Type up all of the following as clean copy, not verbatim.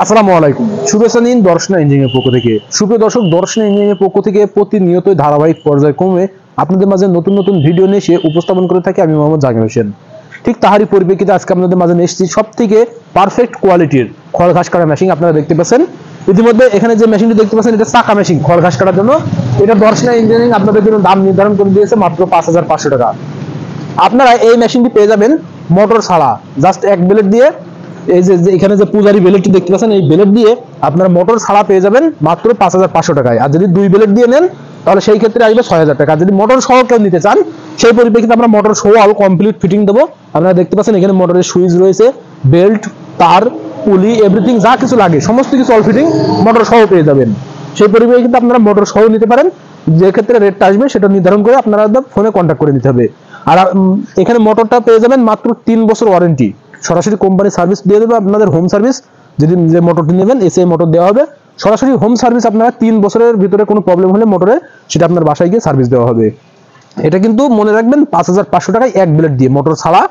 আসসালামু আলাইকুম। শুভেচ্ছা নিন দর্শনা ইঞ্জিনিয়ারিং পক্ষ থেকে। সুপ্রিয় দর্শক, দর্শনা ইঞ্জিনিয়ারিং পক্ষ থেকে প্রতিনিয়তই ধারাবাহিক পর্যায়ক্রমে আপনাদের মাঝে নতুন নতুন ভিডিও নিয়ে এসে উপস্থাপন করে থাকি আমি মোহাম্মদ জাকির হোসেন। ঠিক তাহারই পরিপ্রেক্ষিতে আজকে আপনাদের মাঝে নিয়ে এসেছি সবথেকে পারফেক্ট কোয়ালিটির খড় ঘাস কাটা মেশিন। আপনারা দেখতে পাচ্ছেন ইতিমধ্যে এখানে যে মেশিনটি দেখতে পাচ্ছেন এটা চাকা মেশিন খড় ঘাস কাটার জন্য। এটা দর্শনা ইঞ্জিনিয়ারিং আপনাদের জন্য দাম নির্ধারণ করে দিয়েছে মাত্র ৫,৫০০ টাকা। আপনারা এই মেশিনটি পেয়ে যাবেন মোটর ছাড়া, জাস্ট এক ব্লেড দিয়ে। এই যে এখানে যে পূজারি ব্লেডটি দেখতে পাচ্ছেন এই ব্লেড দিয়ে আপনারা মোটর ছাড়া পেয়ে যাবেন মাত্র ৫,৫০০ টাকায়। আর যদি দুই ব্লেড দিয়ে নেন তাহলে সেই ক্ষেত্রে আসবে ৬,০০০ টাকা। যদি মোটর সহ কেউ নিতে চান সেই পরিপ্রেক্ষিতে আমরা মোটর সহ আরো কমপ্লিট ফিটিং দেবো। আপনারা দেখতে পাচ্ছেন এখানে মোটরের সুইচ রয়েছে, বেল্ট, তার, পুলি, এভরিথিং যা কিছু লাগে সমস্ত কিছু অল ফিটিং মোটর সহ পেয়ে যাবেন। সেই পরিপ্রেক্ষিতে আপনারা মোটর সহ নিতে পারেন। যে ক্ষেত্রে রেটটা আসবে সেটা নির্ধারণ করে আপনারা ফোনে কন্ট্যাক্ট করে নিতে হবে। আর এখানে মোটরটা পেয়ে যাবেন মাত্র ৩ বছর ওয়ারেন্টি, সরাসরি কোম্পানি সার্ভিস দিয়ে দেবে। আপনাদের হোম সার্ভিস, যদি যে মোটরটি নেবেন এসে মোটর দেওয়া হবে, সরাসরি হোম সার্ভিস। আপনারা ৩ বছরের ভিতরে কোনো প্রবলেম হলে মোটরে সেটা আপনার বাসায় গিয়ে সার্ভিস দেওয়া হবে। এটা কিন্তু মনে রাখবেন ৫,৫০০ টাকায় এক ব্লেড দিয়ে মোটর ছাড়া,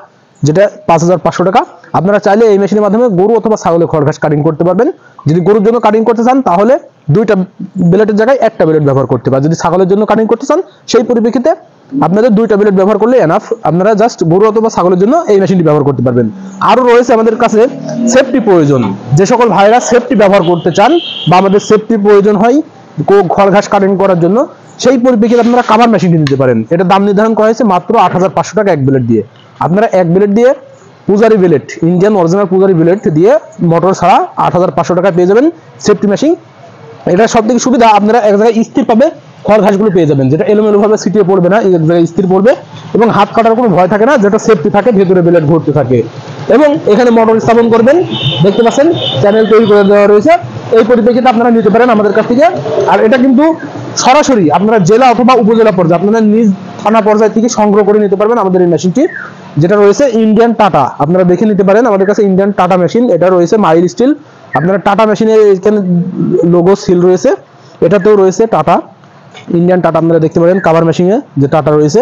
যেটা ৫,৫০০ টাকা। আপনারা চাইলে এই মেশিনের মাধ্যমে গরু অথবা ছাগলের খড় ঘাস কাটিং করতে পারবেন। যদি গরুর জন্য কাটিং করতে চান তাহলে দুইটা ব্লেডের জায়গায় একটা ব্লেড ব্যবহার করতে পারেন। যদি ছাগলের জন্য কাটিং করতে চান সেই পরিপ্রেক্ষিতে আপনাদের দুইটা ব্লেড ব্যবহার করলে এনাফ। আপনারা জাস্ট গরু অথবা ছাগলের জন্য এই মেশিনটি ব্যবহার করতে পারবেন। আরো রয়েছে আমাদের কাছে সেফটি প্রয়োজন, যে সকল ভাইরা সেফটি ব্যবহার করতে চান বা আমাদের সেফটি প্রয়োজন হয় খড় ঘাস কাটিং করার জন্য, সেই পরিপ্রেক্ষিতে আপনারা কাভার মেশিনটি নিতে পারেন। এটা দাম নির্ধারণ করা হয়েছে মাত্র ৮,৫০০ টাকা এক ব্লেড দিয়ে। আপনারা এক ব্লেড দিয়ে পূজারি ব্লেড, ইন্ডিয়ান অরিজিনাল পূজারি ব্লেড দিয়ে মোটর ছাড়া ৮,৫০০ টাকা পেয়ে যাবেন সেফটি মেশিন। এটা সব থেকে সুবিধা, আপনারা এক জায়গায় স্থির পাবে খড় ঘাসগুলো পেয়ে যাবেন, যেটা এলোমেলো ভাবে ছিটিয়ে পড়বে না, এক জায়গায় স্থির পড়বে এবং হাত কাটার কোনো ভয় থাকে না, যেটা সেফটি থাকে, ভেতরে ব্লেড ঘুরতে থাকে। এবং এখানে মোটর স্থাপন করবেন, দেখতে পাচ্ছেন চ্যানেল তৈরি করে দেওয়া রয়েছে। এই পরিপ্রেক্ষিতে আপনারা নিতে পারেন আমাদের কাছ থেকে। আর এটা কিন্তু সরাসরি আপনারা জেলা অথবা উপজেলা পর্যায়ে, আপনারা নিজ থানা পর্যায় থেকে সংগ্রহ করে নিতে পারবেন আমাদের এই মেশিনটি, যেটা রয়েছে ইন্ডিয়ান টাটা। আপনারা দেখে নিতে পারেন আমাদের কাছে ইন্ডিয়ান টাটা মেশিন। এটা রয়েছে মাইল স্টিল। আপনারা টাটা মেশিনের এখানে লোগো সিল রয়েছে, এটাতেও রয়েছে টাটা, ইন্ডিয়ান টাটা। আপনারা দেখতে পারেন কাভার মেশিনে যে টাটা রয়েছে,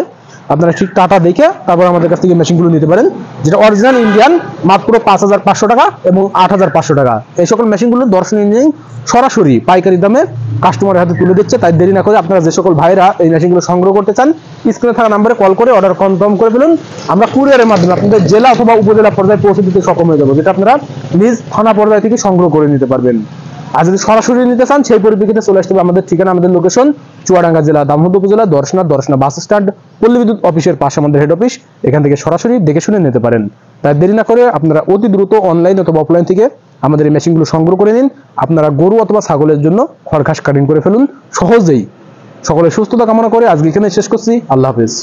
আপনারা ঠিক টাটা দেখে তারপর আমাদের কাছ থেকে মেশিনগুলো নিতে পারেন, যেটা অরিজিনাল ইন্ডিয়ান, মাত্র ৫,৫০০ টাকা এবং ৮,৫০০ টাকা। এই সকল মেশিনগুলো দর্শনা ইঞ্জিনিয়ারিং সরাসরি পাইকারি দামে কাস্টমারের হাতে তুলে দিচ্ছে। তাই দেরি না করে আপনারা যে সকল ভাইরা এই মেশিনগুলো সংগ্রহ করতে চান স্ক্রিনে থাকা নাম্বারে কল করে অর্ডার কনফার্ম করে ফেলুন। আমরা কুরিয়ারের মাধ্যমে আপনাদের জেলা অথবা উপজেলা পর্যায়ে পৌঁছে দিতে সক্ষম হয়ে যাবো, যেটা আপনারা নিজ থানা পর্যায় থেকে সংগ্রহ করে নিতে পারবেন। আর যদি সরাসরি নিতে চান সেই পরিপ্রেক্ষিতে চলে আসতে হবে আমাদের ঠিকানা, আমাদের লোকেশন চুয়াডাঙ্গা জেলা দামোদর উপজেলা দর্শনা বাস স্ট্যান্ড, পল্লী বিদ্যুৎ অফিসের পাশে আমাদের হেড অফিস। এখান থেকে সরাসরি দেখে শুনে নিতে পারেন। তাই দেরি না করে আপনারা অতি দ্রুত অনলাইন অথবা অফলাইন থেকে আমাদের এই মেশিনগুলো সংগ্রহ করে নিন। আপনারা গরু অথবা ছাগলের জন্য খড় ঘাস কাটিং করে ফেলুন সহজেই। সকলের সুস্থতা কামনা করে আজকে এখানে শেষ করছি। আল্লাহ হাফেজ।